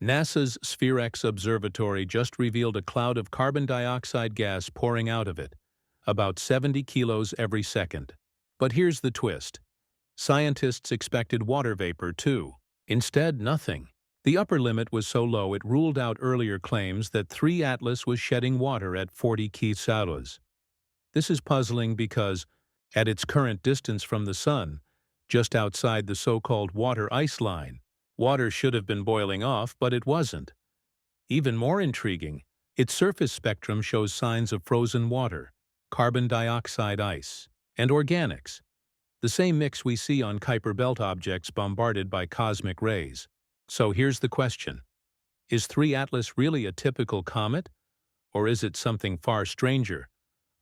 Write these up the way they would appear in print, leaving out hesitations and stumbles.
NASA's Spherex Observatory just revealed a cloud of carbon dioxide gas pouring out of it, about 70 kilos every second. But here's the twist. Scientists expected water vapor, too. Instead, nothing. The upper limit was so low it ruled out earlier claims that 3 Atlas was shedding water at 40 kilometers. This is puzzling because, at its current distance from the Sun, just outside the so-called water ice line, water should have been boiling off, but it wasn't. Even more intriguing, its surface spectrum shows signs of frozen water, carbon dioxide ice, and organics, the same mix we see on Kuiper Belt objects bombarded by cosmic rays. So here's the question. Is 3 Atlas really a typical comet? Or is it something far stranger?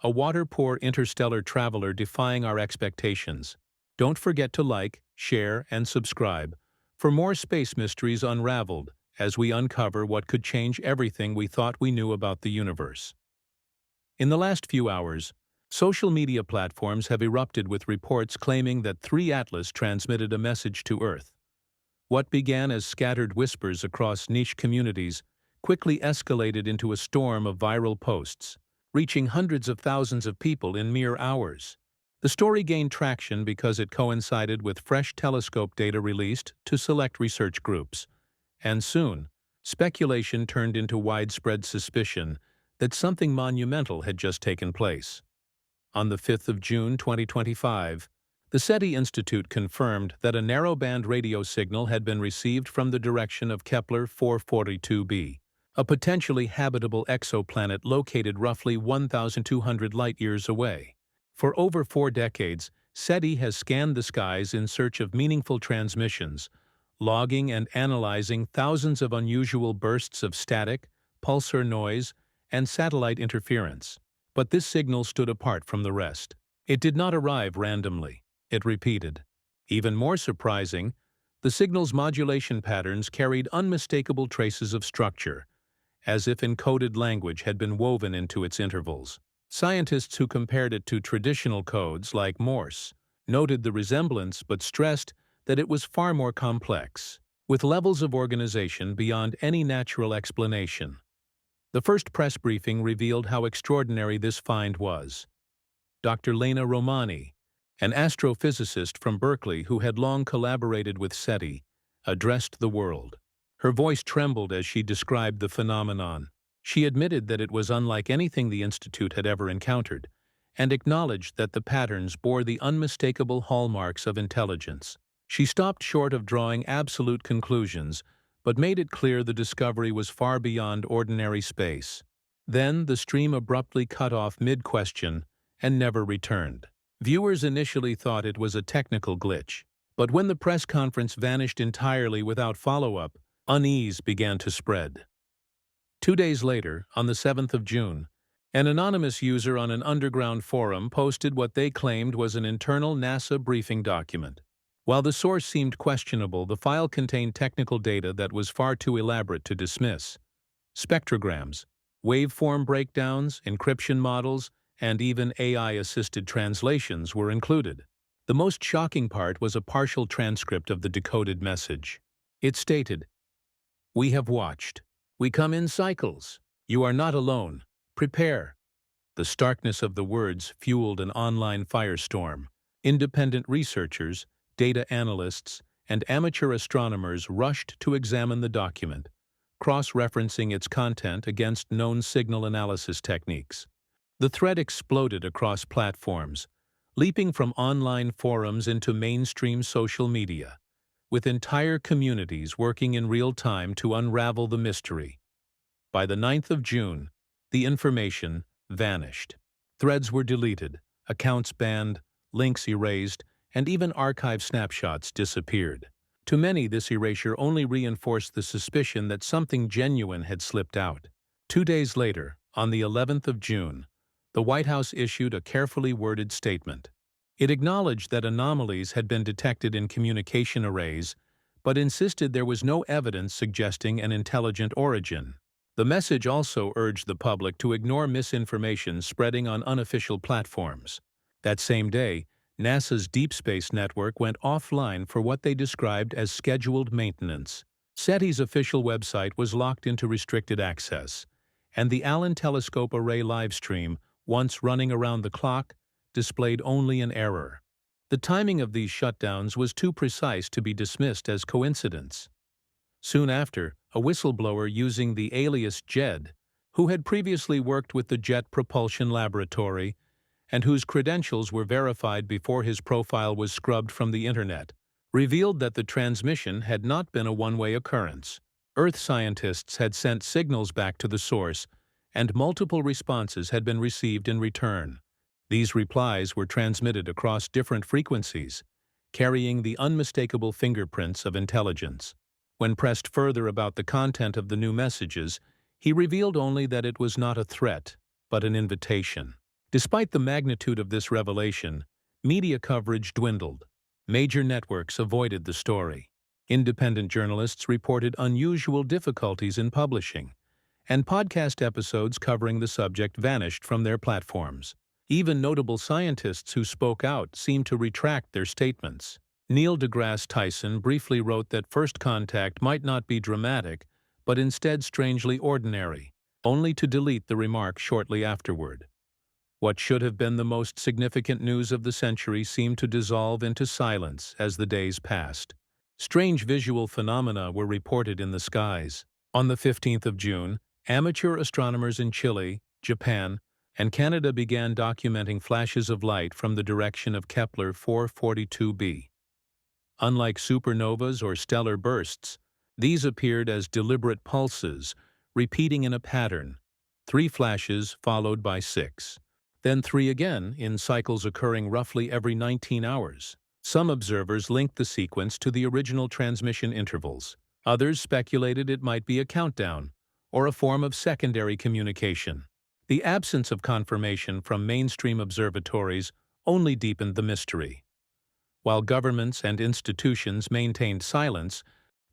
A water-poor interstellar traveler defying our expectations. Don't forget to like, share, and subscribe for more space mysteries unraveled as we uncover what could change everything we thought we knew about the universe. In the last few hours, social media platforms have erupted with reports claiming that 3 Atlas transmitted a message to Earth. What began as scattered whispers across niche communities quickly escalated into a storm of viral posts, reaching hundreds of thousands of people in mere hours. The story gained traction because it coincided with fresh telescope data released to select research groups, and soon, speculation turned into widespread suspicion that something monumental had just taken place. On the 5th of June 2025, the SETI Institute confirmed that a narrowband radio signal had been received from the direction of Kepler 442b, a potentially habitable exoplanet located roughly 1,200 light-years away. For over 4 decades, SETI has scanned the skies in search of meaningful transmissions, logging and analyzing thousands of unusual bursts of static, pulsar noise, and satellite interference. But this signal stood apart from the rest. It did not arrive randomly. It repeated. Even more surprising, the signal's modulation patterns carried unmistakable traces of structure, as if encoded language had been woven into its intervals. Scientists who compared it to traditional codes like Morse noted the resemblance but stressed that it was far more complex, with levels of organization beyond any natural explanation. The first press briefing revealed how extraordinary this find was. Dr. Lena Romani, an astrophysicist from Berkeley who had long collaborated with SETI, addressed the world. Her voice trembled as she described the phenomenon. She admitted that it was unlike anything the Institute had ever encountered, and acknowledged that the patterns bore the unmistakable hallmarks of intelligence. She stopped short of drawing absolute conclusions, but made it clear the discovery was far beyond ordinary space. Then the stream abruptly cut off mid-question and never returned. Viewers initially thought it was a technical glitch, but when the press conference vanished entirely without follow-up, unease began to spread. 2 days later, on the 7th of June, an anonymous user on an underground forum posted what they claimed was an internal NASA briefing document. While the source seemed questionable, the file contained technical data that was far too elaborate to dismiss. Spectrograms, waveform breakdowns, encryption models, and even AI-assisted translations were included. The most shocking part was a partial transcript of the decoded message. It stated, "We have watched. We come in cycles. You are not alone. Prepare." The starkness of the words fueled an online firestorm. Independent researchers, data analysts, and amateur astronomers rushed to examine the document, cross-referencing its content against known signal analysis techniques. The thread exploded across platforms, leaping from online forums into mainstream social media, with entire communities working in real time to unravel the mystery. By the 9th of June, the information vanished. Threads were deleted, accounts banned, links erased, and even archive snapshots disappeared. To many, this erasure only reinforced the suspicion that something genuine had slipped out. 2 days later, on the 11th of June, the White House issued a carefully worded statement. It acknowledged that anomalies had been detected in communication arrays, but insisted there was no evidence suggesting an intelligent origin. The message also urged the public to ignore misinformation spreading on unofficial platforms. That same day, NASA's Deep Space Network went offline for what they described as scheduled maintenance, SETI's official website was locked into restricted access, and the Allen Telescope Array livestream, once running around the clock, displayed only an error. The timing of these shutdowns was too precise to be dismissed as coincidence. Soon after, a whistleblower using the alias Jed, who had previously worked with the Jet Propulsion Laboratory and whose credentials were verified before his profile was scrubbed from the internet, revealed that the transmission had not been a one-way occurrence. Earth scientists had sent signals back to the source, and multiple responses had been received in return. These replies were transmitted across different frequencies, carrying the unmistakable fingerprints of intelligence. When pressed further about the content of the new messages, he revealed only that it was not a threat, but an invitation. Despite the magnitude of this revelation, media coverage dwindled. Major networks avoided the story. Independent journalists reported unusual difficulties in publishing, and podcast episodes covering the subject vanished from their platforms. Even notable scientists who spoke out seemed to retract their statements. Neil deGrasse Tyson briefly wrote that first contact might not be dramatic, but instead strangely ordinary, only to delete the remark shortly afterward. What should have been the most significant news of the century seemed to dissolve into silence as the days passed. Strange visual phenomena were reported in the skies. On the 15th of June, amateur astronomers in Chile, Japan, and Canada began documenting flashes of light from the direction of Kepler 442b. Unlike supernovas or stellar bursts, these appeared as deliberate pulses, repeating in a pattern, 3 flashes followed by 6. Then 3 again, in cycles occurring roughly every 19 hours. Some observers linked the sequence to the original transmission intervals. Others speculated it might be a countdown, or a form of secondary communication. The absence of confirmation from mainstream observatories only deepened the mystery. While governments and institutions maintained silence,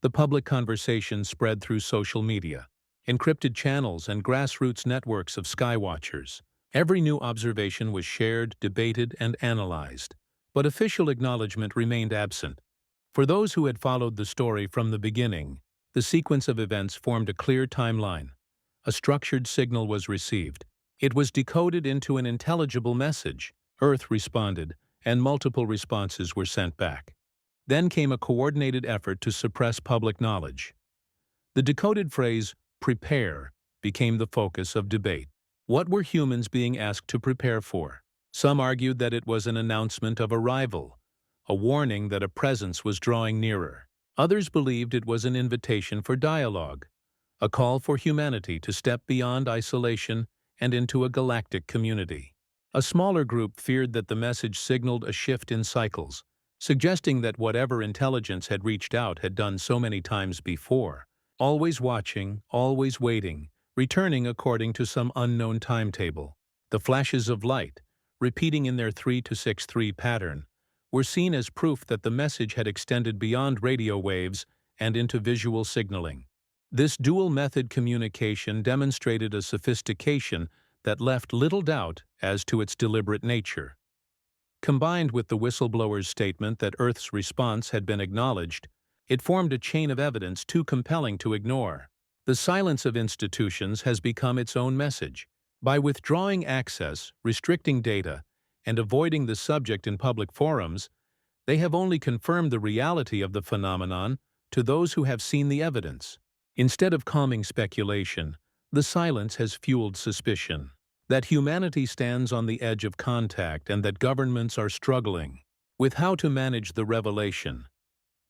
the public conversation spread through social media, encrypted channels, and grassroots networks of skywatchers. Every new observation was shared, debated, and analyzed, but official acknowledgement remained absent. For those who had followed the story from the beginning, the sequence of events formed a clear timeline. A structured signal was received. It was decoded into an intelligible message. Earth responded, and multiple responses were sent back. Then came a coordinated effort to suppress public knowledge. The decoded phrase, "prepare," became the focus of debate. What were humans being asked to prepare for? Some argued that it was an announcement of arrival, a warning that a presence was drawing nearer. Others believed it was an invitation for dialogue, a call for humanity to step beyond isolation and into a galactic community. A smaller group feared that the message signaled a shift in cycles, suggesting that whatever intelligence had reached out had done so many times before, always watching, always waiting, returning according to some unknown timetable. The flashes of light, repeating in their 3 to 6-3 pattern, were seen as proof that the message had extended beyond radio waves and into visual signaling. This dual-method communication demonstrated a sophistication that left little doubt as to its deliberate nature. Combined with the whistleblower's statement that Earth's response had been acknowledged, it formed a chain of evidence too compelling to ignore. The silence of institutions has become its own message. By withdrawing access, restricting data, and avoiding the subject in public forums, they have only confirmed the reality of the phenomenon to those who have seen the evidence. Instead of calming speculation, the silence has fueled suspicion that humanity stands on the edge of contact and that governments are struggling with how to manage the revelation.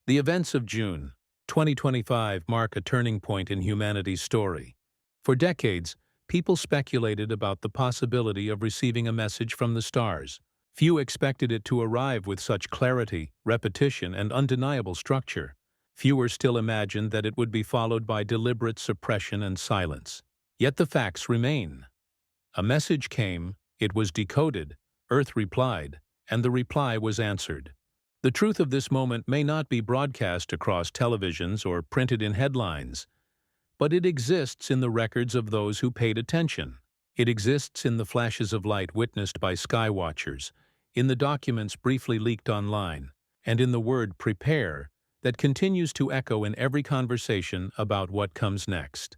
The events of June 2025 mark a turning point in humanity's story. For decades, people speculated about the possibility of receiving a message from the stars. Few expected it to arrive with such clarity, repetition, and undeniable structure. Fewer still imagined that it would be followed by deliberate suppression and silence. Yet the facts remain. A message came, it was decoded, Earth replied, and the reply was answered. The truth of this moment may not be broadcast across televisions or printed in headlines, but it exists in the records of those who paid attention. It exists in the flashes of light witnessed by skywatchers, in the documents briefly leaked online, and in the word "prepare" that continues to echo in every conversation about what comes next.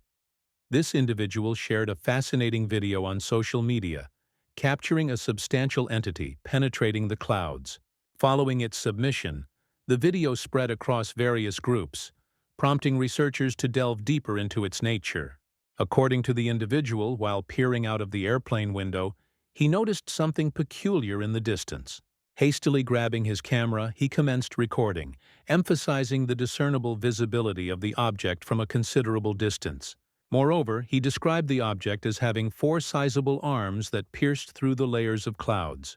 This individual shared a fascinating video on social media, capturing a substantial entity penetrating the clouds. Following its submission, the video spread across various groups, prompting researchers to delve deeper into its nature. According to the individual, while peering out of the airplane window, he noticed something peculiar in the distance. Hastily grabbing his camera, he commenced recording, emphasizing the discernible visibility of the object from a considerable distance. Moreover, he described the object as having 4 sizable arms that pierced through the layers of clouds.